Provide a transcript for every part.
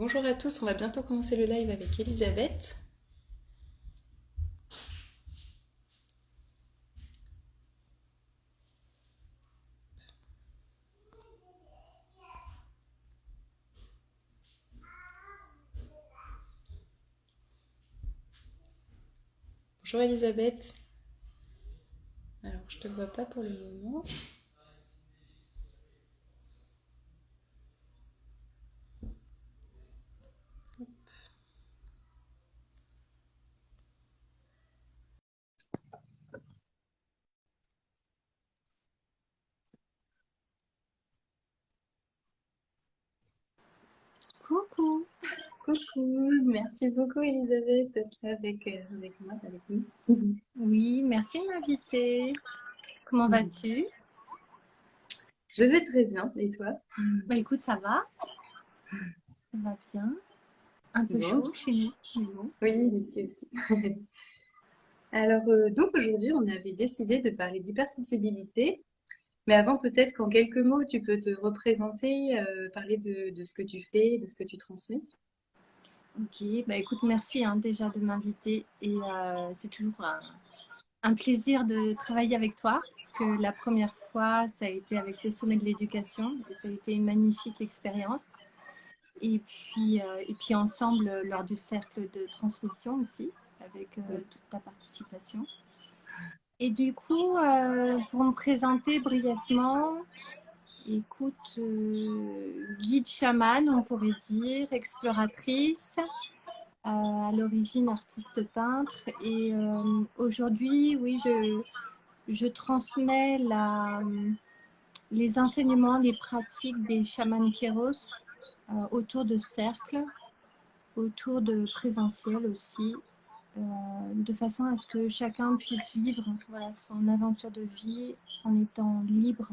Bonjour à tous, on va bientôt commencer le live avec Elisabeth. Bonjour Elisabeth. Alors, je te vois pas pour le moment. Coucou, coucou. Merci beaucoup Elisabeth d'être là avec moi, avec nous. Oui, merci de m'inviter. Comment vas-tu? Je vais très bien, et toi? Bah écoute, ça va bien. Un peu Bon, chaud chez nous, mais bon. oui, ici aussi. Alors, donc aujourd'hui, on avait décidé de parler d'hypersensibilité. Mais avant, peut-être qu'en quelques mots, tu peux te représenter, parler de ce que tu fais, de ce que tu transmets. Ok, bah écoute, merci déjà de m'inviter et c'est toujours un plaisir de travailler avec toi parce que la première fois, ça a été avec le sommet de l'éducation et ça a été une magnifique expérience. Et puis ensemble lors du cercle de transmission aussi avec toute ta participation. Et du coup, pour me présenter brièvement, écoute, guide chaman, on pourrait dire, exploratrice, à l'origine artiste peintre. Et aujourd'hui, oui, je transmets les enseignements, les pratiques des chamans Kéros autour de cercles, autour de présentiel aussi, de façon à ce que chacun puisse vivre voilà, son aventure de vie en étant libre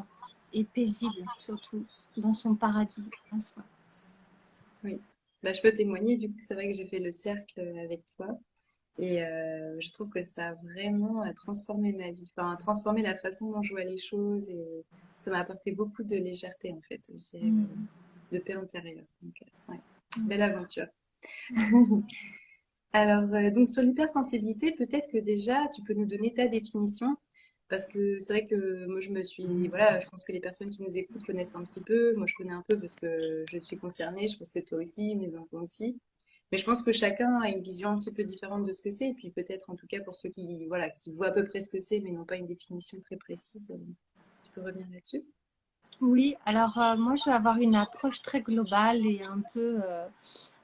et paisible, surtout dans son paradis à soi. Oui, bah, je peux témoigner. Du coup, c'est vrai que j'ai fait le cercle avec toi et je trouve que ça a vraiment transformé ma vie, enfin, transformé la façon dont je vois les choses et ça m'a apporté beaucoup de légèreté en fait, je dirais, Mmh. de paix intérieure. Donc, ouais, belle aventure. Mmh. Alors, donc sur l'hypersensibilité, peut-être que déjà tu peux nous donner ta définition parce que c'est vrai que moi je me suis, voilà, je pense que les personnes qui nous écoutent connaissent un petit peu. Moi je connais un peu parce que je suis concernée. Je pense que toi aussi, mes enfants aussi. Mais je pense que chacun a une vision un petit peu différente de ce que c'est. Et puis peut-être, en tout cas, pour ceux qui, voilà, qui voient à peu près ce que c'est, mais n'ont pas une définition très précise, tu peux revenir là-dessus? Oui, alors moi je vais avoir une approche très globale et un peu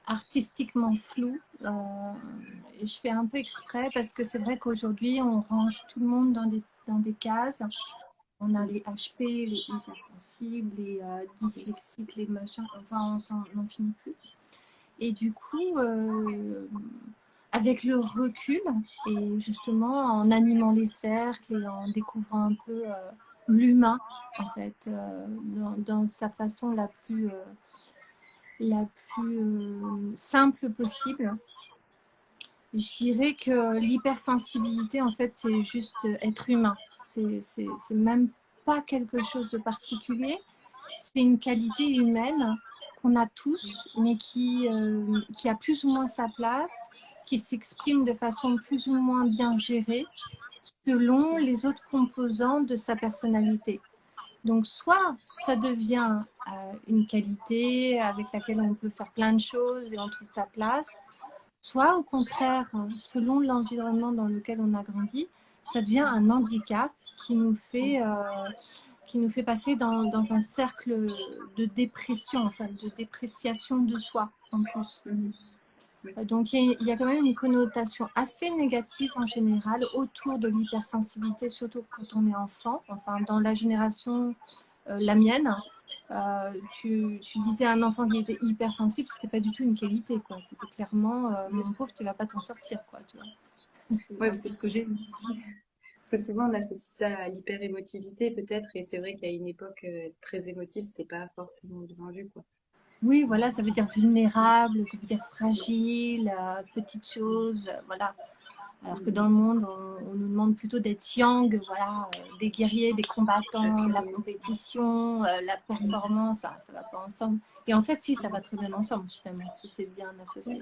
artistiquement floue. Et je fais un peu exprès parce que c'est vrai qu'aujourd'hui on range tout le monde dans des cases. On a les HP, les hypersensibles, les dyslexiques, les machins, enfin on n'en finit plus. Et du coup, avec le recul et justement en animant les cercles et en découvrant un peu l'humain, en fait, dans sa façon la plus simple possible, je dirais que l'hypersensibilité, en fait, c'est juste être humain. C'est même pas quelque chose de particulier. C'est une qualité humaine qu'on a tous, mais qui a plus ou moins sa place, qui s'exprime de façon plus ou moins bien gérée selon les autres composants de sa personnalité. Donc, soit ça devient une qualité avec laquelle on peut faire plein de choses et on trouve sa place, soit au contraire, selon l'environnement dans lequel on a grandi, ça devient un handicap qui nous fait passer dans un cercle de dépression, enfin de dépréciation de soi en plus. Mhm. Oui. Donc il y a quand même une connotation assez négative en général autour de l'hypersensibilité, surtout quand on est enfant, enfin dans la génération, la mienne. Tu disais à un enfant qui était hypersensible, c'était pas du tout une qualité, quoi. C'était clairement, Oui. mon pauvre, tu vas pas t'en sortir, quoi, tu vois. C'est Ouais, un peu ce que j'ai. parce que souvent on associe ça à l'hyper-émotivité peut-être, et c'est vrai qu'à une époque très émotive, c'était pas forcément bien vu, quoi. Oui, voilà, ça veut dire vulnérable, ça veut dire fragile, petite chose, voilà. Alors que dans Mhm. le monde, on nous demande demande plutôt d'être yang, voilà, des guerriers, des combattants, la Absolument. compétition, la performance, ça va pas ensemble. Et en fait, si, ça va très bien ensemble, finalement, si c'est bien associé. Ouais.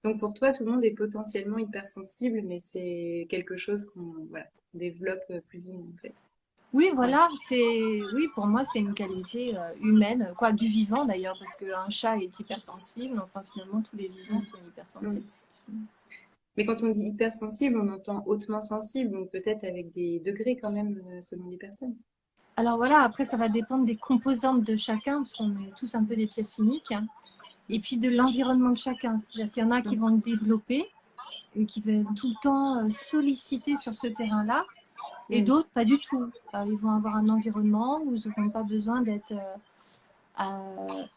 Donc pour toi, tout le monde est potentiellement hypersensible, mais c'est quelque chose qu'on voilà, développe plus ou moins en fait. Oui, Ouais. voilà, oui, pour moi, c'est une qualité humaine, quoi, du vivant d'ailleurs, parce qu'un chat est hypersensible, enfin, finalement, tous les vivants sont Mm. hypersensibles. Mais quand on dit hypersensible, on entend hautement sensible, donc peut-être avec des degrés quand même selon les personnes. Alors voilà, après, ça va dépendre des composantes de chacun, parce qu'on est tous un peu des pièces uniques, hein, et puis de l'environnement de chacun. C'est-à-dire qu'il y en a qui Mm. vont le développer et qui vont être tout le temps sollicités sur ce terrain-là, et Mm. d'autres pas du tout. Ils vont avoir un environnement où ils n'auront pas besoin d'être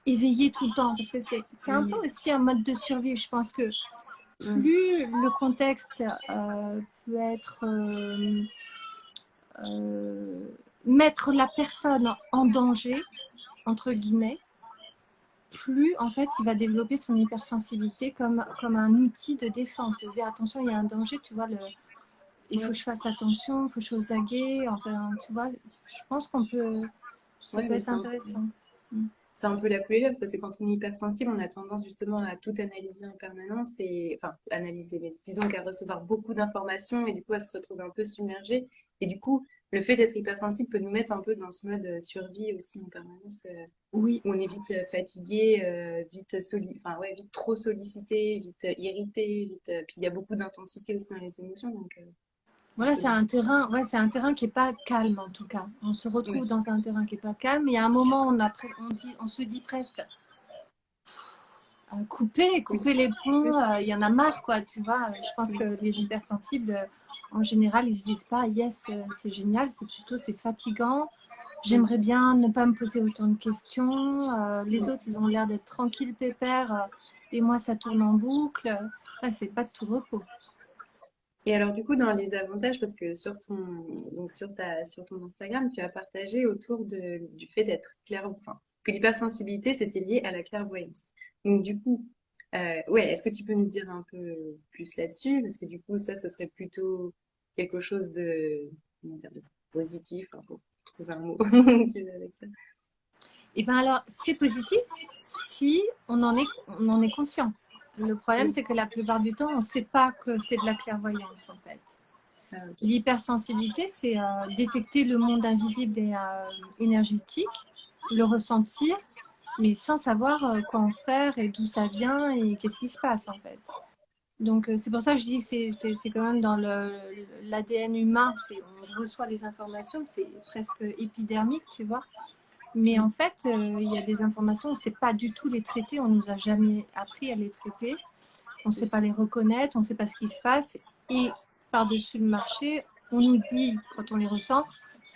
éveillés tout le temps, parce que c'est un peu Mm. aussi un mode de survie. Je pense que Mm. plus le contexte peut être mettre la personne en danger, entre guillemets, plus en fait il va développer son hypersensibilité comme un outil de défense. Je dire attention, il y a un danger, tu vois, il faut Ouais. que je fasse attention, il faut que je sois aux aguets, enfin tu vois, je pense ça Ouais, peut mais être intéressant. c'est un peu la pluie et l'œuf, parce que quand on est hypersensible, on a tendance justement à tout analyser en permanence et, enfin, analyser, mais disons qu'à recevoir beaucoup d'informations et du coup à se retrouver un peu submergé. Et du coup, le fait d'être hypersensible peut nous mettre un peu dans ce mode survie aussi en permanence, Oui, où on est vite fatigué, enfin, ouais, vite trop sollicité, vite irrité, puis il y a beaucoup d'intensité aussi dans les émotions, donc on voilà, peut vite. c'est un terrain qui est pas calme en tout cas. On se retrouve Ouais. dans un terrain qui est pas calme. Et à un moment, on se dit presque Oui. couper les ponts. Plus. Il y en a marre, quoi. Tu vois, je pense Oui. que les hypersensibles, en général, ils se disent pas, yes, c'est génial. C'est plutôt, c'est fatigant. Mm. J'aimerais bien ne pas me poser autant de questions. Les Mm. autres, ils ont l'air d'être tranquilles, pépères. Et moi, ça tourne en boucle. Là, c'est pas de tout repos. Et alors, du coup, dans les avantages, parce que donc sur ton Instagram, tu as partagé autour du fait d'être enfin, que l'hypersensibilité, c'était lié à la clairvoyance. Donc, du coup, ouais, est-ce que tu peux nous dire un peu plus là-dessus? Parce que du coup, ça serait plutôt quelque chose comment dire, de positif, hein, pour trouver un mot qui va avec ça. Et bien alors, c'est positif si on en est conscient. Le problème, Oui. c'est que la plupart du temps, on ne sait pas que c'est de la clairvoyance, en fait. Ah, ok. L'hypersensibilité, c'est détecter le monde invisible et énergétique, le ressentir, mais sans savoir quoi en faire et d'où ça vient et qu'est-ce qui se passe, en fait. Donc, c'est pour ça que je dis que c'est quand même dans l'ADN humain, on reçoit les informations, c'est presque épidermique, tu vois. Mais Mm. en fait, il y a des informations, on ne sait pas du tout les traiter, on ne nous a jamais appris à les traiter, on ne sait pas Oui. les reconnaître, on ne sait pas ce qui se passe. Et par-dessus le marché, on nous dit, quand on les ressent,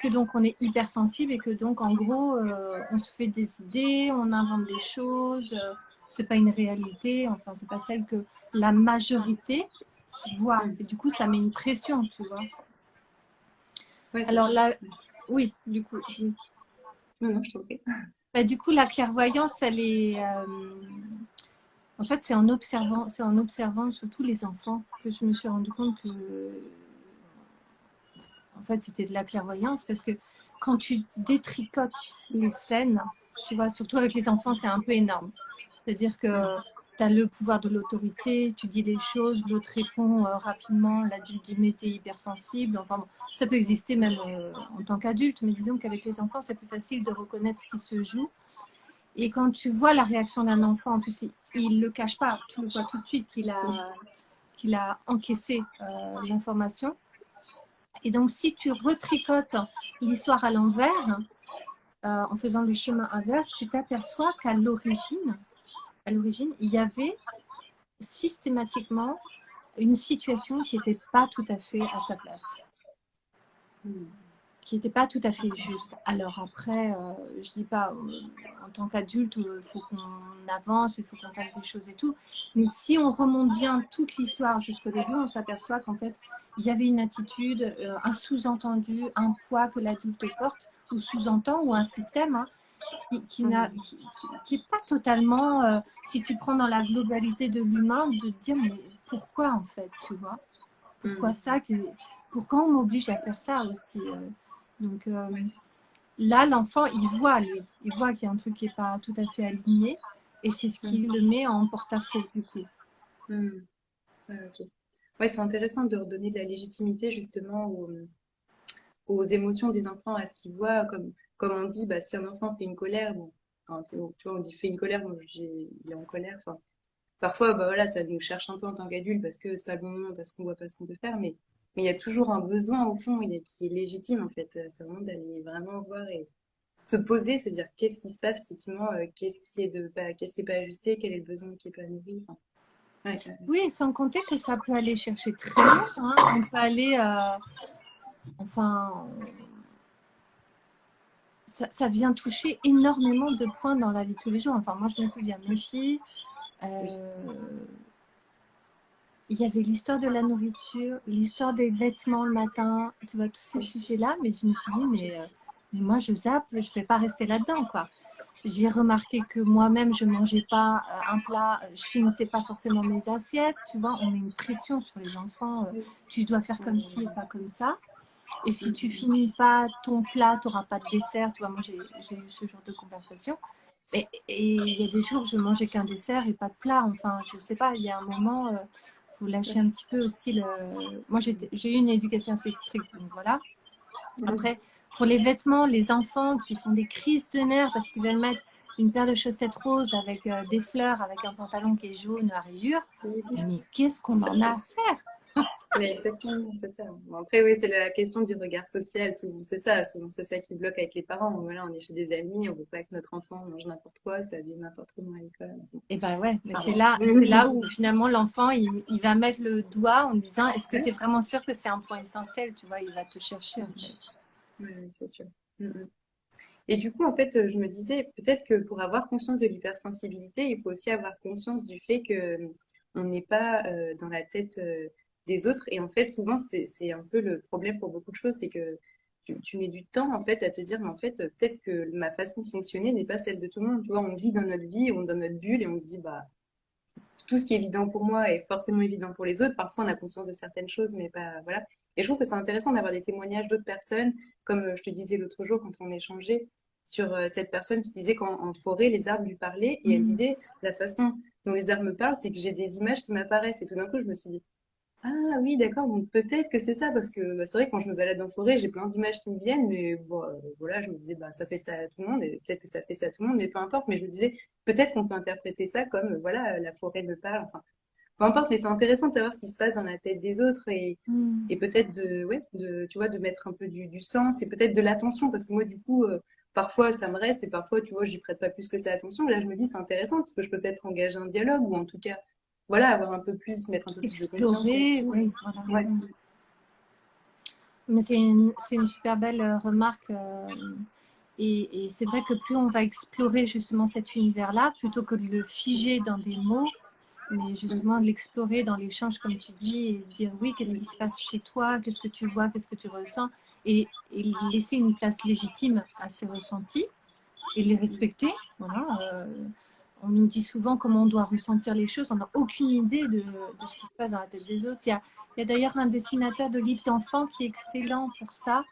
que donc on est hypersensible et que donc en gros, on se fait des idées, on invente des choses, c'est pas une réalité, enfin, c'est pas celle que la majorité voit. Mm. Et du coup, ça met une pression, tu vois. Ouais, c'est Alors sûr. là, oui, du coup. Non, non, je t'en prie. Bah, du coup, la clairvoyance, elle est. En fait, c'est en observant surtout les enfants que je me suis rendu compte que, en fait, c'était de la clairvoyance parce que quand tu détricotes les scènes, tu vois, surtout avec les enfants, c'est un peu énorme. C'est-à-dire Mm. que tu as le pouvoir de l'autorité, tu dis les choses, l'autre répond rapidement, l'adulte dit mais t'es hypersensible. Enfin, bon, ça peut exister même en tant qu'adulte, mais disons qu'avec les enfants, c'est plus facile de reconnaître ce qui se joue. Et quand tu vois la réaction d'un enfant, en plus, il ne le cache pas, tu le vois tout de suite qu'il a encaissé l'information. Et donc, si tu retricotes l'histoire à l'envers, en faisant le chemin inverse, tu t'aperçois qu'à l'origine, il y avait systématiquement une situation qui n'était pas tout à fait à sa place, Mm. qui n'était pas tout à fait juste. Alors après, je dis pas, en tant qu'adulte, il faut qu'on avance, il faut qu'on fasse des choses et tout. Mais si on remonte bien toute l'histoire jusqu'au début, on s'aperçoit qu'en fait, il y avait une attitude, un sous-entendu, un poids que l'adulte porte, ou sous-entend, ou un système qui n'est Mm. pas totalement, si tu prends dans la globalité de l'humain, de te dire, mais pourquoi en fait, tu vois? Pourquoi Mm. ça pourquoi on m'oblige à faire ça aussi Donc Oui. là, l'enfant, il voit qu'il y a un truc qui n'est pas tout à fait aligné, et c'est ce qui Mm. le met en porte-à-faux, du coup. Mm. Ouais, ok. Ouais, c'est intéressant de redonner de la légitimité justement aux émotions des enfants, à ce qu'ils voient. Comme on dit, bah, si un enfant fait une colère, bon, enfin, tu vois, on dit fait une colère, moi, il est en colère. Enfin, parfois, bah, voilà, ça nous cherche un peu en tant qu'adultes parce que c'est pas le bon moment, parce qu'on voit pas ce qu'on peut faire, mais il y a toujours un besoin au fond qui est légitime en fait. C'est vraiment d'aller vraiment voir et se poser, se dire qu'est-ce qui se passe effectivement, qu'est-ce qui est pas ajusté, quel est le besoin qui est pas nourri. Enfin, ouais, Oui, sans compter que ça peut aller chercher très loin, hein. On peut aller, enfin, ça vient toucher énormément de points dans la vie de tous les jours. Enfin, moi, je me souviens, mes filles, oui. euh, il y avait l'histoire de la nourriture, l'histoire des vêtements le matin, tu vois, tous ces Oui. sujets-là. Mais je me suis dit, mais moi, je zappe, je ne vais pas rester là-dedans, quoi. J'ai remarqué que moi-même, je ne mangeais pas un plat, je ne finissais pas forcément mes assiettes. Tu vois, on met une pression sur les enfants. Oui. Tu dois faire comme ci et Mm, pas comme ça. Et si tu mm, finis pas ton plat, tu n'auras pas de dessert. Tu vois, moi, j'ai eu ce genre de conversation. Et il y a des jours, je mangeais qu'un dessert et pas de plat. Enfin, je sais pas, il y a un moment, faut lâcher un mm. petit peu aussi le. Moi, j'ai eu une éducation assez stricte, donc voilà. Mhm. Après, pour les vêtements, les enfants qui font des crises de nerfs parce qu'ils veulent mettre une paire de chaussettes roses avec des fleurs, avec un pantalon qui est jaune à rayures, Oui, mais qu'est-ce qu'on en a à faire? mais exactement, c'est ça. Bon, après, oui, c'est la question du regard social. Souvent, c'est ça. Souvent, c'est ça qui bloque avec les parents. Voilà, on est chez des amis, on veut pas que notre enfant mange n'importe quoi, ça vient n'importe comment à l'école. Et ben ouais, mais Enfin, c'est bon. là où finalement l'enfant il va mettre le doigt en disant est-ce que tu es vraiment sûr que c'est un point essentiel, tu vois, il va te chercher en fait. Ouais, ouais, c'est sûr. Mm, mm. Et du coup, en fait, je me disais, peut-être que pour avoir conscience de l'hypersensibilité, il faut aussi avoir conscience du fait que on n'est pas dans la tête des autres. Et en fait, souvent, c'est un peu le problème pour beaucoup de choses, c'est que tu mets du temps, en fait, à te dire, mais en fait, peut-être que ma façon de fonctionner n'est pas celle de tout le monde. Tu vois, on vit dans notre vie, on est dans notre bulle, et on se dit, bah, tout ce qui est évident pour moi est forcément évident pour les autres. Parfois, on a conscience de certaines choses, mais pas, voilà. Et je trouve que c'est intéressant d'avoir des témoignages d'autres personnes, comme je te disais l'autre jour quand on échangeait, sur cette personne qui disait qu'en forêt, les arbres lui parlaient, et elle Mmh. disait, la façon dont les arbres me parlent, c'est que j'ai des images qui m'apparaissent. Et tout d'un coup, je me suis dit, ah oui, d'accord, donc peut-être que c'est ça, parce que bah, c'est vrai, quand je me balade en forêt, j'ai plein d'images qui me viennent, mais bon, voilà, je me disais, bah, ça fait ça à tout le monde, et peut-être que ça fait ça à tout le monde, mais peu importe, mais je me disais, peut-être qu'on peut interpréter ça comme, voilà, la forêt me parle, enfin, peu importe, mais c'est intéressant de savoir ce qui se passe dans la tête des autres, Mmh. et peut-être ouais, tu vois, de mettre un peu du sens, et peut-être de l'attention, parce que moi, du coup, parfois, ça me reste, et parfois, tu vois, j'y prête pas plus que ça attention, là, je me dis, c'est intéressant, parce que je peux peut-être engager un dialogue, ou en tout cas, voilà, avoir un peu plus, mettre un peu plus de conscience Explorer, là-dessus. oui, voilà. Ouais. Mmh. Mais c'est une super belle remarque. Et c'est vrai que plus on va explorer justement cet univers-là, plutôt que de le figer dans des mots, mais Mm, justement de l'explorer dans l'échange, comme tu dis, et dire oui, qu'est-ce mm, qui se passe chez toi, qu'est-ce que tu vois, qu'est-ce que tu ressens, et laisser une place légitime à ces ressentis et les mm. respecter. Voilà, on nous dit souvent comment on doit ressentir les choses, on n'a aucune idée de ce qui se passe dans la tête des autres. Il y a d'ailleurs un dessinateur de livres d'enfants qui est excellent pour ça.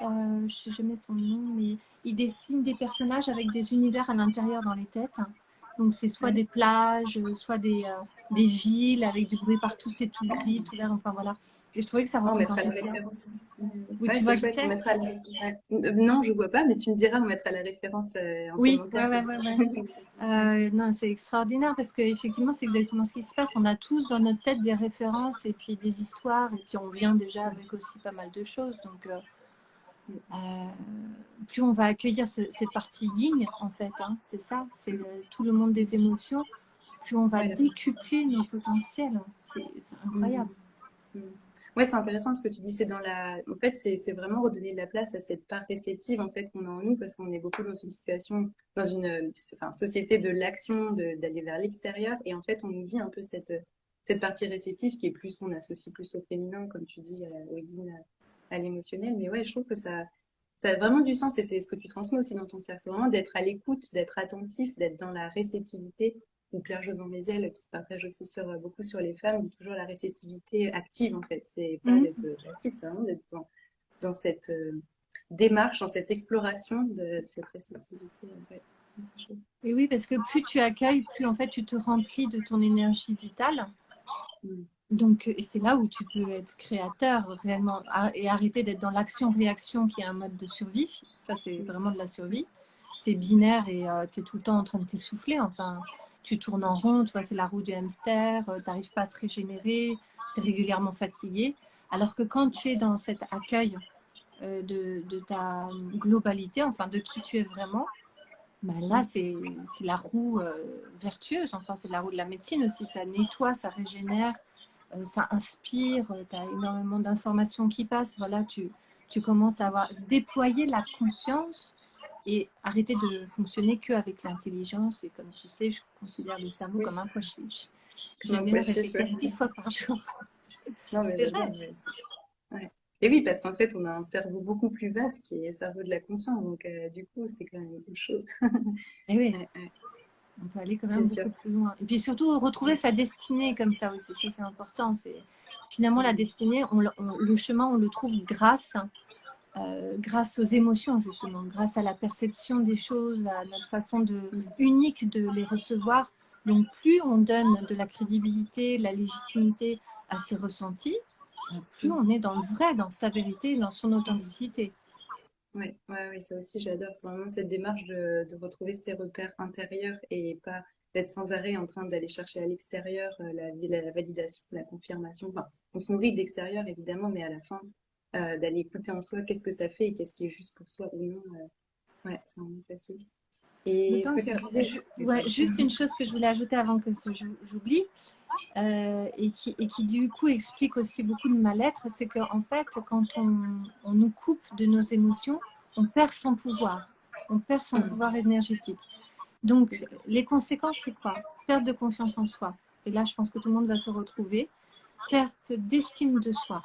Je ne sais jamais son nom, mais il dessine des personnages avec des univers à l'intérieur dans les têtes. Donc c'est Ah soit oui. des plages, soit des villes avec du bruit partout, c'est tout gris, tout vert, enfin voilà. Et je trouvais que ça Ah, on mettra représentait la bien. référence. Oui, Ouais, tu c'est vois qui chouette, on c'est? mettra ouais. Non, je vois pas, mais tu me diras, on mettra la référence en Oui, commentaire ouais, ouais, comme ça. ouais, ouais. Ouais. Non, c'est extraordinaire parce qu'effectivement, c'est exactement ce qui se passe. On a tous dans notre tête des références et puis des histoires, et puis on vient déjà avec aussi pas mal de choses. Donc, plus on va accueillir cette partie yin, en fait, hein, c'est ça, c'est tout le monde des émotions, plus on va Ouais, décupler nos potentiels. C'est mm, incroyable. mm. Ouais, c'est intéressant ce que tu dis. C'est dans en fait, c'est vraiment redonner de la place à cette part réceptive en fait qu'on a en nous parce qu'on est beaucoup dans une situation, dans une enfin, société de l'action, d'aller vers l'extérieur et en fait, on oublie un peu cette partie réceptive qui est plus qu'on associe plus au féminin, comme tu dis, au yin, à l'émotionnel. Mais ouais, je trouve que ça a vraiment du sens et c'est ce que tu transmets aussi dans ton cercle. C'est vraiment d'être à l'écoute, d'être attentif, d'être dans la réceptivité ou Claire Josan Mézières, qui partage aussi beaucoup sur les femmes, dit toujours la réceptivité active, en fait. C'est pas Mhm. d'être passif, c'est vraiment d'être dans cette démarche, dans cette exploration de cette réceptivité. Ouais, c'est chouette. Et oui, parce que plus tu accueilles, plus en fait tu te remplis de ton énergie vitale. Mm. Donc, et c'est là où tu peux être créateur réellement et arrêter d'être dans l'action-réaction qui est un mode de survie. Ça, c'est vraiment de la survie. C'est binaire et tu es tout le temps en train de t'essouffler. Enfin, tu tournes en rond, tu vois, c'est la roue du hamster, tu n'arrives pas à te régénérer, tu es régulièrement fatigué. Alors que quand tu es dans cet accueil de ta globalité, enfin de qui tu es vraiment, bah là, c'est la roue vertueuse. Enfin, c'est la roue de la médecine aussi. Ça nettoie, ça régénère, ça inspire, tu as énormément d'informations qui passent. Voilà, tu commences à avoir déployé la conscience et arrêter de fonctionner qu'avec l'intelligence. Et comme tu sais, je considère le cerveau Oui, comme un pois chiche. comme J'aime un bien pois le chiche, répéter ouais. 10 fois par jour. Non, mais C'est j'adore. vrai. Ouais, ouais. Et oui, parce qu'en fait, on a un cerveau beaucoup plus vaste qui est le cerveau de la conscience. Donc, du coup, c'est quand même une chose. Et oui, Ouais, ouais, on peut aller quand c'est même sûr. beaucoup plus loin. Et puis surtout, retrouver sa destinée comme ça aussi. Ça, c'est important. Finalement, la Mm. destinée, le chemin, on le trouve grâce aux émotions, justement, grâce à la perception des choses, à notre façon Mm. unique de les recevoir. Donc, plus on donne de la crédibilité, de la légitimité à ces ressentis, plus Mm. on est dans le vrai, dans sa vérité, dans son authenticité. Ouais, ouais, ouais, ça aussi j'adore. C'est vraiment cette démarche de retrouver ses repères intérieurs et pas d'être sans arrêt en train d'aller chercher à l'extérieur la validation, la confirmation. Enfin, on se nourrit de l'extérieur évidemment, mais à la fin, d'aller écouter en soi qu'est-ce que ça fait et qu'est-ce qui est juste pour soi ou non. Ouais, c'est vraiment facile. Et ce D'autant que que, tu disais, oui, ouais, pardon. juste une chose que je voulais ajouter avant que j'oublie, et qui du coup explique aussi beaucoup de mal-être, c'est qu'en fait, quand on nous coupe de nos émotions, on perd son pouvoir, on perd son Mm. pouvoir énergétique. Donc, les conséquences, c'est quoi? Perte de confiance en soi. Et là, je pense que tout le monde va se retrouver. Perte d'estime de soi.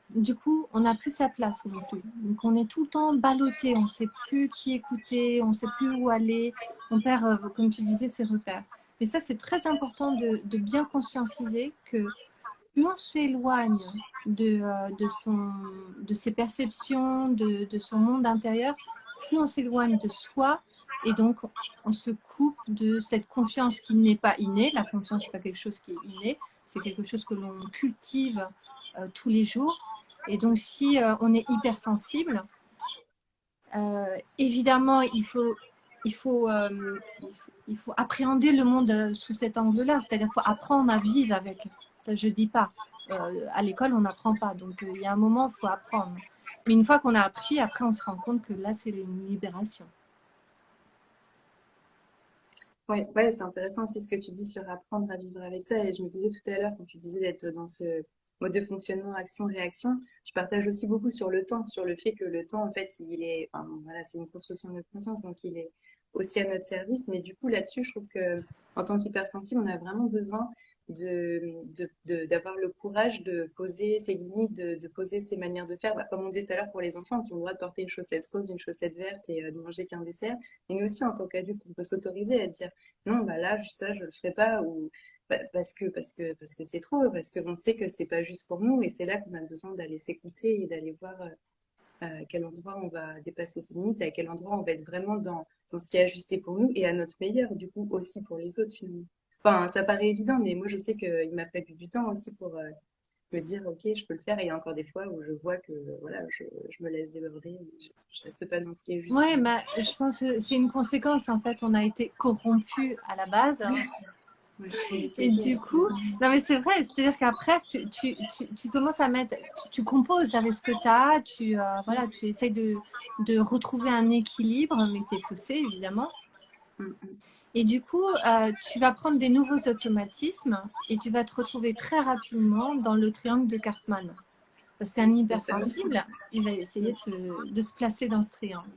Du coup, on n'a plus sa place non plus. Donc, on est tout le temps ballotté. On ne sait plus qui écouter, on ne sait plus où aller. On perd, comme tu disais, ses repères. Et ça, c'est très important de bien conscientiser que plus on s'éloigne de ses perceptions, de son monde intérieur, plus on s'éloigne de soi et donc on se coupe de cette confiance qui n'est pas innée. La confiance, n'est pas quelque chose qui est inné, c'est quelque chose que l'on cultive tous les jours. Et donc si on est hypersensible, évidemment, il faut, euh, il faut appréhender le monde sous cet angle-là, c'est-à-dire qu'il faut apprendre à vivre avec. Ça, je ne dis pas. À l'école, on n'apprend pas. Donc, il y a un moment, il faut apprendre. Mais une fois qu'on a appris, après, on se rend compte que là, c'est une libération. Ouais, ouais, c'est intéressant aussi ce que tu dis sur apprendre à vivre avec ça. Et je me disais tout à l'heure, quand tu disais d'être dans ce mode de fonctionnement action-réaction, je partage aussi beaucoup sur le temps, sur le fait que le temps, en fait, il est, enfin, bon, voilà, c'est une construction de notre conscience, donc il est aussi à notre service. Mais du coup, là-dessus, je trouve que en tant qu'hypersensible, on a vraiment besoin d'avoir le courage de poser ses limites, de poser ses manières de faire. Bah, comme on disait tout à l'heure pour les enfants qui ont le droit de porter une chaussette rose, une chaussette verte et de manger qu'un dessert. Et nous aussi, en tant qu'adultes, on peut s'autoriser à dire non, bah là, ça, je le ferai pas, ou parce que c'est trop, parce qu'on sait que c'est pas juste pour nous, et c'est là qu'on a besoin d'aller s'écouter et d'aller voir à quel endroit on va dépasser ses limites, à quel endroit on va être vraiment dans ce qui est ajusté pour nous et à notre meilleur, du coup, aussi pour les autres, finalement. Enfin, ça paraît évident, mais moi, je sais qu'il m'a fallu du temps aussi pour me dire, ok, je peux le faire, et il y a encore des fois où je vois que, voilà, je me laisse déborder, je reste pas dans ce qui est juste Ouais, pour moi. bah, je pense que c'est une conséquence. En fait, on a été corrompu à la base. Ouais, Et conditionné. du coup, non mais c'est vrai, c'est-à-dire qu'après, tu commences à mettre, tu composes avec ce que tu as, voilà, tu essayes de retrouver un équilibre, mais qui est faussé évidemment. Mm, mm. Et du coup, tu vas prendre des nouveaux automatismes et tu vas te retrouver très rapidement dans le triangle de Cartman. Parce qu'un Oui, totalement. hypersensible, il va essayer de se placer dans ce triangle.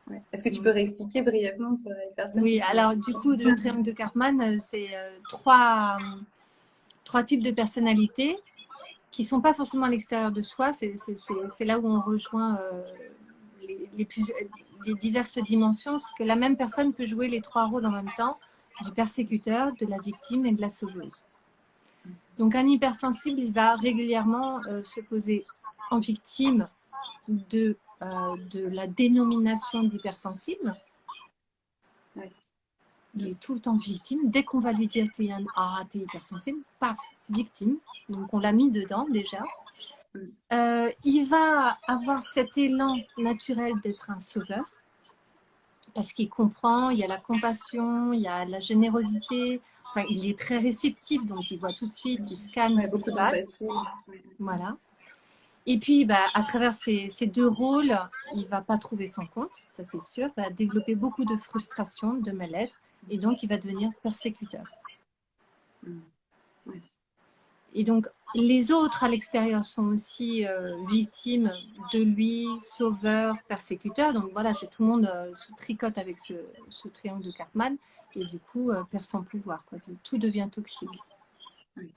Ouais. Est-ce que tu peux Donc, réexpliquer brièvement pour les personnes oui, qui ne alors du coup, le triangle de Cartman, c'est trois types de personnalités qui ne sont pas forcément à l'extérieur de soi. C'est là où on rejoint les diverses dimensions. C'est que la même personne peut jouer les trois rôles en même temps. du persécuteur, de la victime et de la sauveuse. Donc un hypersensible, il va régulièrement se poser en victime de la dénomination d'hypersensible. Oui. Il est tout le temps victime. Dès qu'on va lui dire t'es hypersensible, paf, victime. Donc on l'a mis dedans déjà. Il va avoir cet élan naturel d'être un sauveur parce qu'il comprend, il y a la compassion, il y a la générosité. Enfin, il est très réceptif, donc il voit tout de suite, il scanne ce qui Beaucoup se passe. d'empathie. Voilà. Et puis, à travers ces deux rôles, il ne va pas trouver son compte, ça c'est sûr. Il va développer beaucoup de frustration, de mal-être, et donc il va devenir persécuteur. Oui. Et donc, les autres à l'extérieur sont aussi victimes de lui, sauveur, persécuteur. Donc voilà, c'est tout le monde se tricote avec ce triangle de Cartman et du coup perd son pouvoir. Quoi. Tout devient toxique. Oui.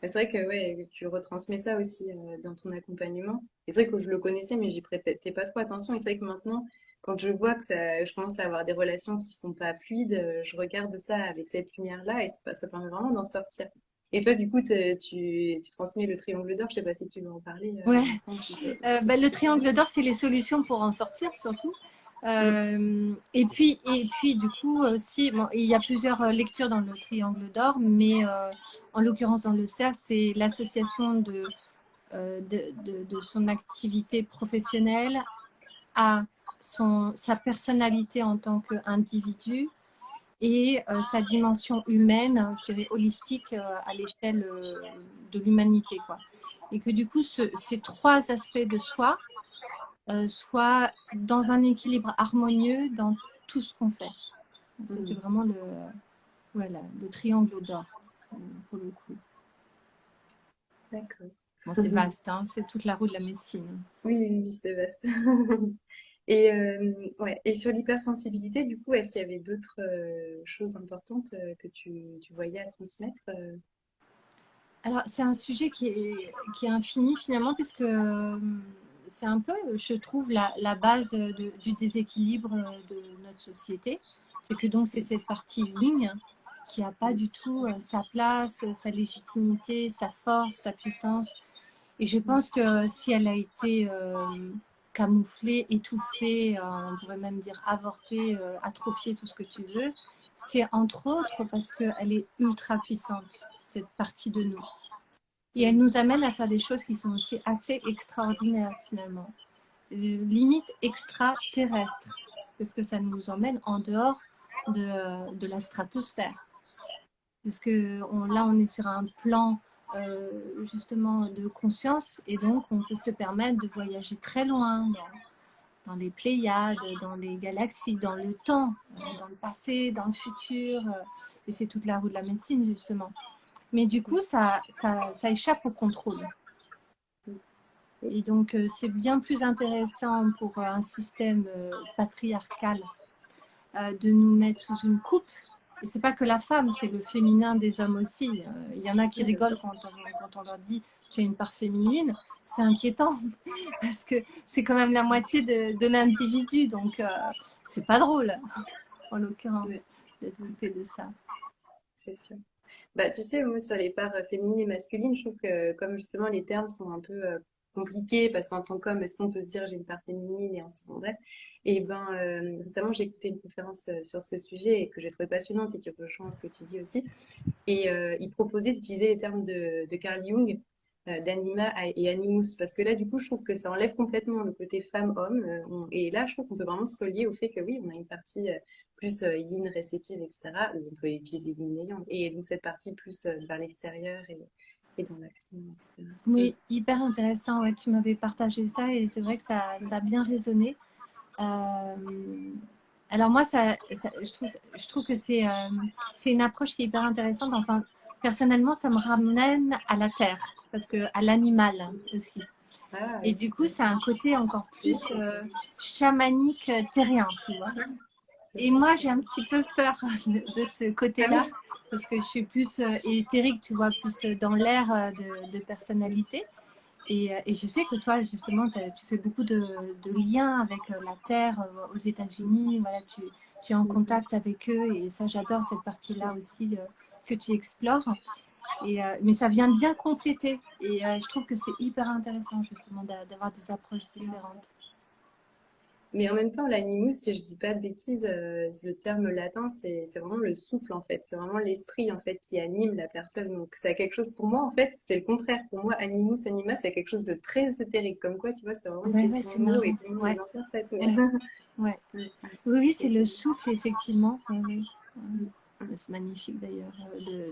C'est vrai que ouais, tu retransmets ça aussi dans ton accompagnement. Et c'est vrai que je le connaissais, mais j'y prêtais pas trop attention. Et c'est vrai que maintenant, quand je vois que je commence à avoir des relations qui sont pas fluides, je regarde ça avec cette lumière-là et ça permet vraiment d'en sortir. Et toi, du coup, tu transmets le triangle d'or. Je sais pas si tu veux en parler. Ouais. Sur Le ce triangle triangle. d'or, c'est les solutions pour en sortir surtout. Et puis, du coup, aussi, bon, il y a plusieurs lectures dans le triangle d'or, mais en l'occurrence, dans le cercle, c'est l'association de son activité professionnelle à sa personnalité en tant qu'individu et sa dimension humaine, je dirais holistique à l'échelle de l'humanité, quoi. Et que du coup, ces trois aspects de soi soient dans un équilibre harmonieux dans tout ce qu'on fait. Ça, c'est vraiment le triangle d'or, pour le coup. D'accord. Bon, c'est vaste, hein, c'est toute la roue de la médecine. Oui, oui, c'est vaste. Et, ouais. Et sur l'hypersensibilité, du coup, est-ce qu'il y avait d'autres choses importantes que tu voyais à transmettre Alors, c'est un sujet qui est infini finalement, puisque c'est un peu, je trouve, la base du déséquilibre de notre société. C'est que donc, c'est cette partie ligne qui n'a pas du tout sa place, sa légitimité, sa force, sa puissance. Et je pense que si elle a été camouflée, étouffée, on pourrait même dire avortée, atrophiée, tout ce que tu veux, c'est entre autres parce qu'elle est ultra puissante, cette partie de nous. Et elle nous amène à faire des choses qui sont aussi assez extraordinaires finalement, limite extraterrestres, parce que ça nous emmène en dehors de la stratosphère. Parce que là, on est sur un plan justement de conscience et donc on peut se permettre de voyager très loin dans les Pléiades, dans les galaxies, dans le temps, dans le passé, dans le futur. Et c'est toute la roue de la médecine justement. Mais du coup, ça échappe au contrôle. Et donc, c'est bien plus intéressant pour un système patriarcal de nous mettre sous une coupe. Et c'est pas que la femme, c'est le féminin des hommes aussi. Il y en a qui rigolent quand on leur dit tu as une part féminine. C'est inquiétant parce que c'est quand même la moitié de l'individu. Donc, c'est pas drôle, en l'occurrence, d'être coupé de ça. C'est sûr. Bah, tu sais, moi, sur les parts féminines et masculines, je trouve que comme justement les termes sont un peu compliqués, parce qu'en tant qu'homme, est-ce qu'on peut se dire j'ai une part féminine et ensuite, bon, bref. Et ben, récemment, j'ai écouté une conférence sur ce sujet et que j'ai trouvé passionnante et qui rejoint ce que tu dis aussi. Et il proposait d'utiliser les termes de Carl Jung, d'anima et animus, parce que là, du coup, je trouve que ça enlève complètement le côté femme-homme. Et là, je trouve qu'on peut vraiment se relier au fait que oui, on a une partie plus yin réceptive, etc. Ou on peut utiliser yin et yang. Et donc cette partie plus vers l'extérieur et dans l'action, etc. Oui, hyper intéressant. Ouais, tu m'avais partagé ça et c'est vrai que ça a bien résonné. Alors moi, je trouve que c'est une approche qui est hyper intéressante. Enfin, personnellement, ça me ramène à la terre, parce que à l'animal aussi. Ah, Et oui, du coup, super. ça a un côté encore Oui, plus c'est ça. chamanique, terrien, tu vois. C'est Et vrai, moi, c'est j'ai un vrai. petit peu peur de ce Ah oui, côté-là, parce que je suis plus éthérique, tu vois, plus dans l'air de oui. personnalité. Et je sais que toi, justement, tu fais beaucoup de liens avec la Terre aux États-Unis. Voilà, tu es en Mhm. contact avec eux et ça, j'adore cette partie-là aussi que tu explores. Mais ça vient bien compléter. Et je trouve que c'est hyper intéressant, justement, d'avoir des approches différentes. Mais en même temps, l'animus, si je dis pas de bêtises, le terme latin, c'est vraiment le souffle en fait. C'est vraiment l'esprit en fait qui anime la personne. Donc ça a quelque chose pour moi en fait, c'est le contraire. Pour moi, animus, anima, c'est quelque chose de très ésotérique. Comme quoi, tu vois, c'est vraiment une Ouais, ouais, question c'est de mots et marrant. comment on Ouais, les interprète. Mais... ouais, ouais. Ouais, Oui, oui, c'est et le c'est- souffle, effectivement. Oui, oui. mm, mm. C'est magnifique d'ailleurs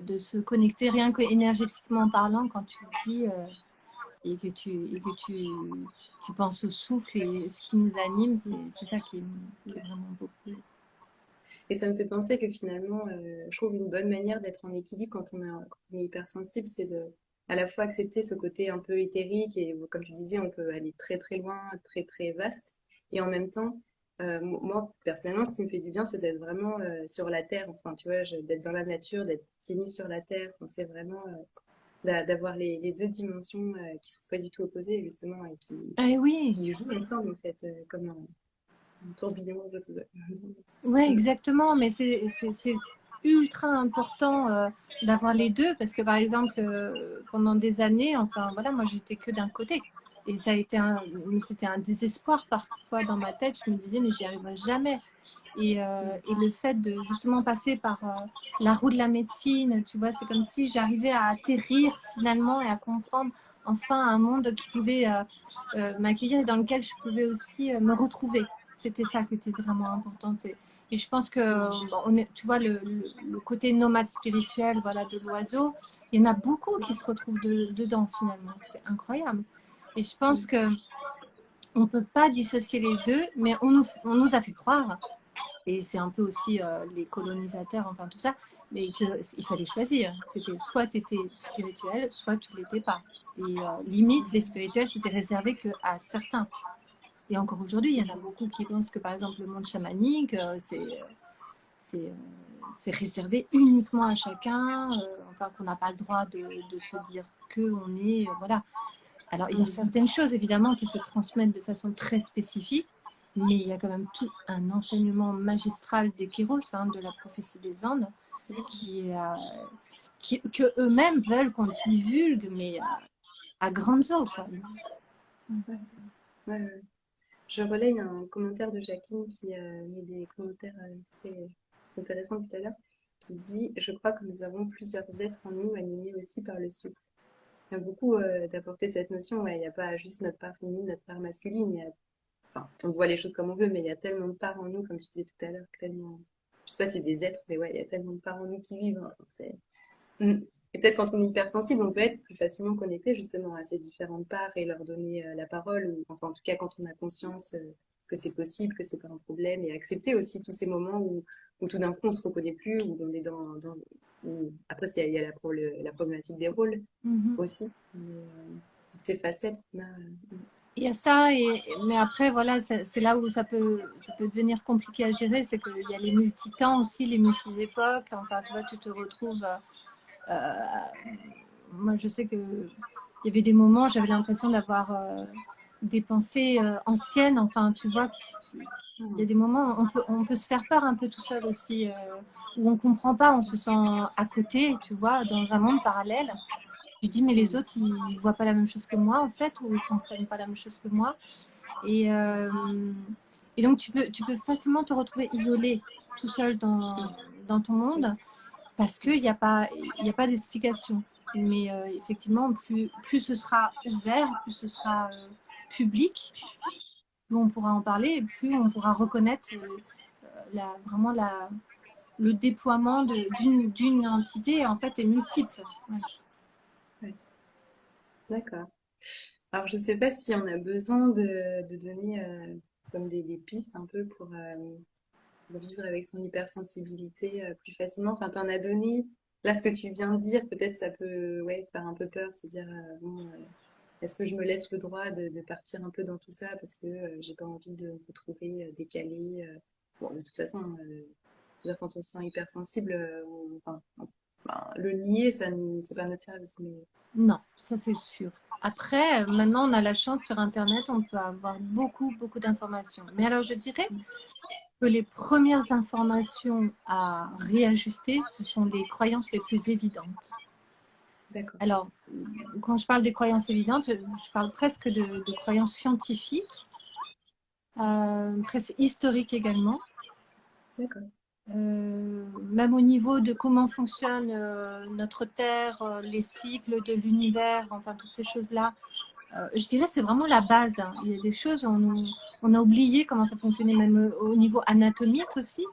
de se connecter rien que énergétiquement parlant quand tu le dis et que tu penses au souffle et ce qui nous anime, c'est ça qui est vraiment beau. Et ça me fait penser que finalement, je trouve une bonne manière d'être en équilibre quand on est hypersensible, c'est de à la fois accepter ce côté un peu éthérique et comme tu disais, on peut aller très très loin, très très vaste. Et en même temps, moi personnellement, ce qui me fait du bien, c'est d'être vraiment sur la terre. Enfin, tu vois, d'être dans la nature, d'être pieds nus sur la terre. Enfin, c'est vraiment d'avoir les deux dimensions qui sont pas du tout opposées justement et Ah oui, qui jouent ensemble en fait, comme un tourbillon. Je sais pas. ouais, Mm, exactement, mais c'est ultra important d'avoir les deux parce que par exemple, pendant des années, enfin voilà, moi j'étais que d'un côté. Et ça a été c'était un désespoir parfois dans ma tête. Je me disais, mais j'y arriverai jamais. Et le fait de justement passer par la roue de la médecine, tu vois, c'est comme si j'arrivais à atterrir finalement et à comprendre enfin un monde qui pouvait m'accueillir et dans lequel je pouvais aussi me retrouver. C'était ça qui était vraiment important. Et je pense que, mm, bon, tu vois, le côté nomade spirituel voilà, de l'oiseau, il y en a beaucoup qui se retrouvent dedans finalement. C'est incroyable. Et je pense mm. que on ne peut pas dissocier les deux, mais on nous a fait croire et c'est un peu aussi les colonisateurs, enfin tout ça, mais il fallait choisir. C'était soit tu étais spirituel, soit tu ne l'étais pas. Et limite, les spirituels, c'était réservé qu'à certains. Et encore aujourd'hui, il y en a beaucoup qui pensent que, par exemple, le monde chamanique, c'est, euh, c'est réservé uniquement à chacun, enfin qu'on n'a pas le droit de se dire que on est, voilà. Alors, il y a Mm. certaines choses, évidemment, qui se transmettent de façon très spécifique, mais il y a quand même tout un enseignement magistral des Kairos, hein, de la prophétie des Andes, que eux-mêmes veulent qu'on divulgue, mais à grandes eaux, quoi. Ouais, ouais, ouais. Je relaye un commentaire de Jacqueline qui met des commentaires très intéressants tout à l'heure, qui dit: Je crois que nous avons plusieurs êtres en nous animés aussi par le souffle. Il y a beaucoup d'apporter cette notion. Ouais, il n'y a pas juste notre part féminine, notre part masculine. Enfin, on voit les choses comme on veut, mais il y a tellement de parts en nous, comme tu disais tout à l'heure, tellement. Je sais pas si c'est des êtres, mais ouais, il y a tellement de parts en nous qui vivent. Hein. Enfin, Mm. Et peut-être quand on est hypersensible, on peut être plus facilement connecté justement à ces différentes parts et leur donner la parole, ou enfin en tout cas quand on a conscience que c'est possible, que c'est pas un problème, et accepter aussi tous ces moments où tout d'un coup on se reconnaît plus, où on est après il y a la problématique des rôles Mhm. aussi, mais ces facettes qu'on a. Il y a ça, mais après, voilà, c'est là où ça peut devenir compliqué à gérer, c'est qu'il y a les multi-temps aussi, les multi-époques. Enfin, tu vois, tu te retrouves. Moi, je sais qu'il y avait des moments, j'avais l'impression d'avoir des pensées anciennes. Enfin, tu vois, il y a Mm. des moments où on peut se faire peur un peu tout seul aussi, où on ne comprend pas, on se sent à côté, tu vois, dans un monde parallèle. Je dis, mais les Mm. autres, ils voient pas la même chose que moi, en fait, ou ils comprennent pas la même chose que moi. Et, euh, et donc, tu peux facilement te retrouver isolé, tout seul dans ton monde, Oui. parce qu'il n'y a pas d'explication. Mais effectivement, plus ce sera ouvert, plus ce sera public, plus on pourra en parler, et plus on pourra reconnaître vraiment le déploiement d'une entité, en fait, est multiple. Ouais. Oui. D'accord. Alors, je ne sais pas si on a besoin de donner comme des pistes un peu pour vivre avec son hypersensibilité plus facilement. Enfin, tu en as donné. Là, ce que tu viens de dire, peut-être ça peut ouais, faire un peu peur, se dire, bon, est-ce que je me laisse le droit de partir un peu dans tout ça parce que j'ai pas envie de me retrouver décalée. Bon, de toute façon, je veux dire, quand on se sent hypersensible, enfin, ben, le nier, c'est pas notre service. Mais... Non, ça c'est sûr. Après, maintenant, on a la chance sur Internet, on peut avoir beaucoup, beaucoup d'informations. Mais alors, je dirais que les premières informations à réajuster, ce sont les croyances les plus évidentes. D'accord. Alors, quand je parle des croyances évidentes, je parle presque de croyances scientifiques, presque historiques également. D'accord. Même au niveau de comment fonctionne notre Terre, les cycles de l'univers, enfin toutes ces choses-là. Je dirais que c'est vraiment la base, hein. Il y a des choses, on a oublié comment ça fonctionnait, même au niveau anatomique aussi.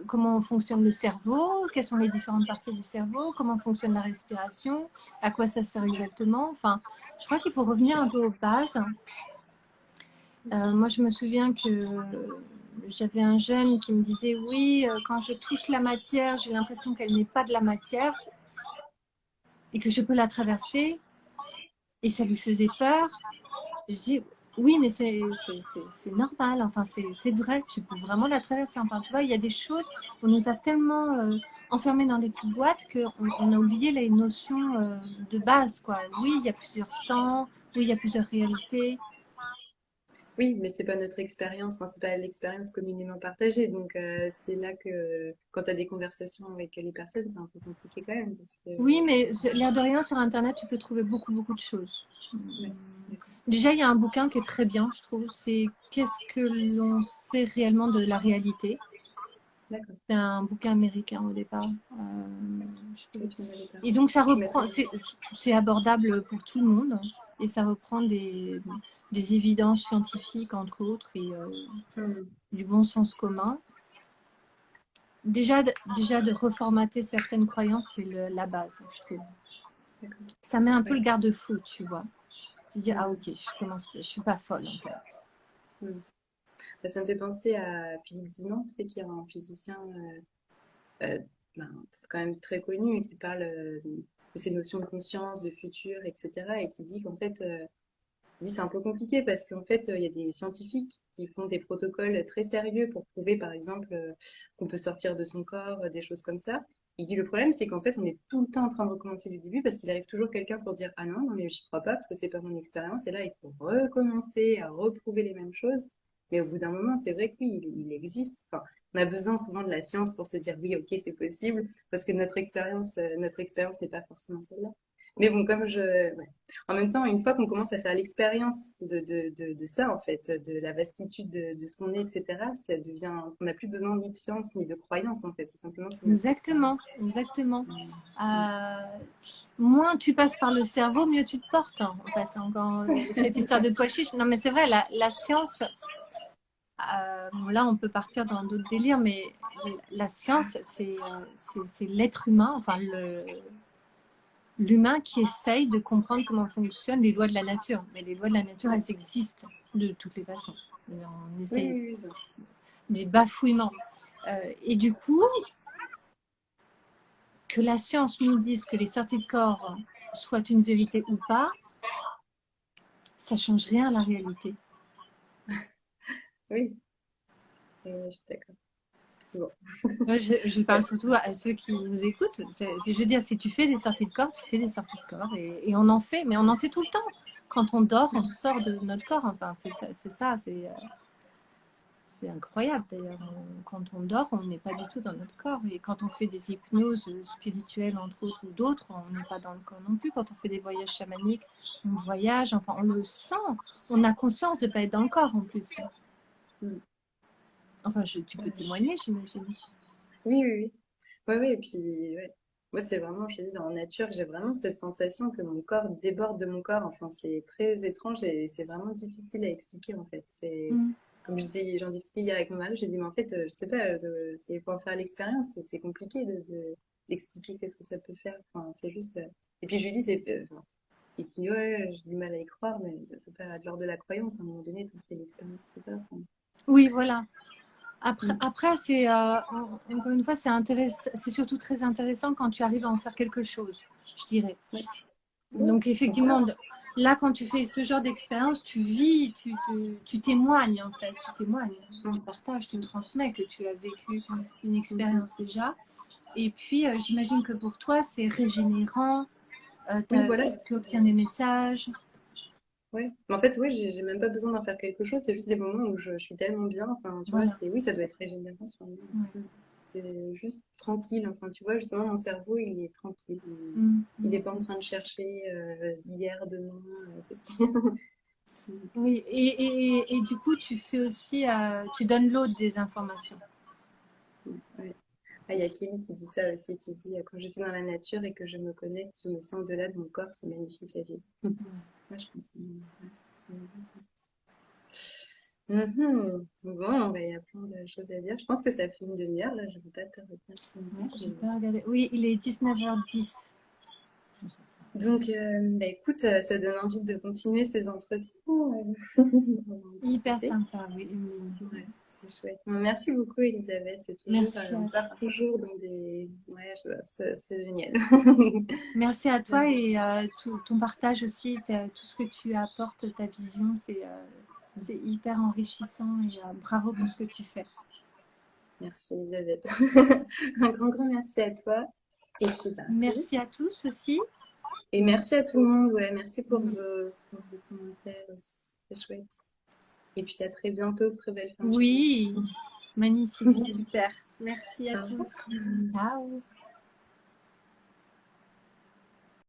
Comment fonctionne le cerveau, quelles sont les différentes parties du cerveau, comment fonctionne la respiration, à quoi ça sert exactement. Enfin, je crois qu'il faut revenir un peu aux bases. Moi, je me souviens que j'avais un jeune qui me disait oui, quand je touche la matière, j'ai l'impression qu'elle n'est pas de la matière et que je peux la traverser. Et ça lui faisait peur. Je dis oui, mais c'est normal. Enfin, c'est vrai. Tu peux vraiment la traverser. Enfin, tu vois, il y a des choses. On nous a tellement enfermés dans des petites boîtes qu'on a oublié les notions de base, quoi. Oui, il y a plusieurs temps. Oui, il y a plusieurs réalités. Oui, mais c'est pas notre expérience, enfin, c'est pas l'expérience communément partagée. Donc, c'est là que quand tu as des conversations avec les personnes, c'est un peu compliqué quand même. Parce que... Oui, mais l'air de rien, sur Internet, tu peux trouver beaucoup, beaucoup de choses. Ouais, d'accord. Déjà, il y a un bouquin qui est très bien, je trouve. C'est Qu'est-ce que l'on sait réellement de la réalité. D'accord. C'est un bouquin américain au départ. Oui, tu m'en avais parlé. Et donc, ça Je reprend, mettrai. c'est abordable pour tout le monde. Et ça reprend des évidences scientifiques, entre autres, et Hmm, du bon sens commun. Déjà de reformater certaines croyances, c'est la base, je trouve. d'accord. Ça met un peu Ouais. le garde-fou, tu vois. Tu dis, ah Hmm, ok, je suis pas folle, en fait. hmm. Bah, ça me fait penser à Philippe Dinan, tu sais, qui est un physicien euh, ben, quand même très connu et qui parle de ces notions de conscience, de futur, etc. Et qui dit qu'en fait, il dit c'est un peu compliqué parce qu'en fait, il y a des scientifiques qui font des protocoles très sérieux pour prouver, par exemple, qu'on peut sortir de son corps, des choses comme ça. Il dit le problème, c'est qu'en fait, on est tout le temps en train de recommencer du début parce qu'il arrive toujours quelqu'un pour dire ah non, non mais j'y crois pas parce que c'est pas mon expérience. Et là, il faut recommencer à reprouver les mêmes choses. Mais au bout d'un moment, c'est vrai que oui, il existe. Enfin, on a besoin souvent de la science pour se dire oui, ok, c'est possible parce que notre expérience n'est pas forcément celle-là. Mais bon, ouais. En même temps, une fois qu'on commence à faire l'expérience de ça, en fait, de la vastitude de ce qu'on est, etc., ça devient, on n'a plus besoin ni de science ni de croyance, en fait. C'est simplement c'est notre Exactement, expérience. exactement. Mm. Mm. Euh, Moins tu passes par le cerveau, mieux tu te portes, hein, en fait. Encore cette histoire de pois chiche. Non, mais c'est vrai, la science, bon, là, on peut partir dans d'autres délires, mais la science, c'est l'être humain, enfin, l'humain qui essaye de comprendre comment fonctionnent les lois de la nature. Mais les lois de la nature, Ouais. elles existent de toutes les façons. On Oui, essaye oui, oui. des bafouillements. Et du coup, que la science nous dise que les sorties de corps soient une vérité ou pas, ça change rien à la réalité. Oui, je suis d'accord. Bon. Moi, je parle surtout à ceux qui nous écoutent. Je veux dire, si tu fais des sorties de corps, tu fais des sorties de corps. Et on en fait, mais on en fait tout le temps. Quand on dort, on sort de notre corps. Enfin, c'est incroyable d'ailleurs. Quand on dort, on n'est pas du tout dans notre corps. Et quand on fait des hypnoses spirituelles, entre autres, ou d'autres, on n'est pas dans le corps non plus. Quand on fait des voyages chamaniques, on voyage, enfin, on le sent. On a conscience de ne pas être dans le corps en plus. Mm. Enfin, tu peux Ouais. témoigner, j'imagine. Oui, oui, oui. Ouais, ouais, et puis, ouais. Moi, c'est vraiment, je dis, dans la nature, j'ai vraiment cette sensation que mon corps déborde de mon corps. Enfin, c'est très étrange et c'est vraiment difficile à expliquer, en fait. C'est, Mm. comme je disais, j'en discutais hier avec mon mari, j'ai dit, mais en fait, je sais pas, c'est pour en faire l'expérience, c'est compliqué d'expliquer qu'est-ce que ça peut faire. Enfin, c'est juste. Et puis, je lui dis, enfin, et puis, ouais, j'ai du mal à y croire, mais c'est pas de l'ordre de la croyance. À un moment donné, tu fais l'expérience, c'est pas. Enfin, Oui, voilà. Après, mm, après c'est encore une fois, c'est surtout très intéressant quand tu arrives à en faire quelque chose, je dirais. ouais, ouais, Donc encore. effectivement, là, quand tu fais ce genre d'expérience, tu vis, tu témoignes en fait, tu témoignes, tu Mm, partages, tu mm, transmets que tu as vécu mm, une mm, expérience déjà. Et puis, j'imagine que pour toi, c'est régénérant. Oui, voilà. Tu obtiens des messages. Ouais. Mais en fait, oui, j'ai même pas besoin d'en faire quelque chose. C'est juste des moments où je suis tellement bien. Enfin, tu vois, Voilà. c'est oui, ça doit être régénérant sur moi. Ouais. C'est juste tranquille. Enfin, tu vois, justement, mon cerveau, il est tranquille. Il Mm. est pas en train de chercher hier, demain. Qu'est-ce Oui, et du coup, tu fais aussi, tu donnes l'autre des informations. ouais. Ah, il y a Kelly qui dit ça aussi, qui dit quand je suis dans la nature et que je me connecte, je me sens au-delà de mon corps, c'est magnifique la vie. Moi, je pense que ouais, bon, bah, il y a plein de choses à dire. Je pense que ça fait une demi-heure, là, je ne vais pas te retenir plus Ouais, longtemps. j'ai pas regardé. Oui, il est 19h10. Donc, bah, écoute, ça donne envie de continuer ces entretiens. On va en Hyper discuter. sympa, oui. Ouais, c'est chouette. Merci beaucoup, Elisabeth. C'est toujours, Merci on à part toi. toujours dans des. Ouais, c'est génial. Merci à toi et ton partage aussi, tout ce que tu apportes, ta vision, c'est hyper enrichissant et bravo pour ce que tu fais. Merci, Elisabeth. Un grand, grand merci à toi. Et puis, bah, à très Merci vite. à tous aussi. Et merci à tout le monde. Ouais, merci pour vos commentaires aussi. C'était chouette. Et puis, à très bientôt. Très belle fin de journée. Oui, magnifique, super. Merci à Au revoir. tous. Ciao.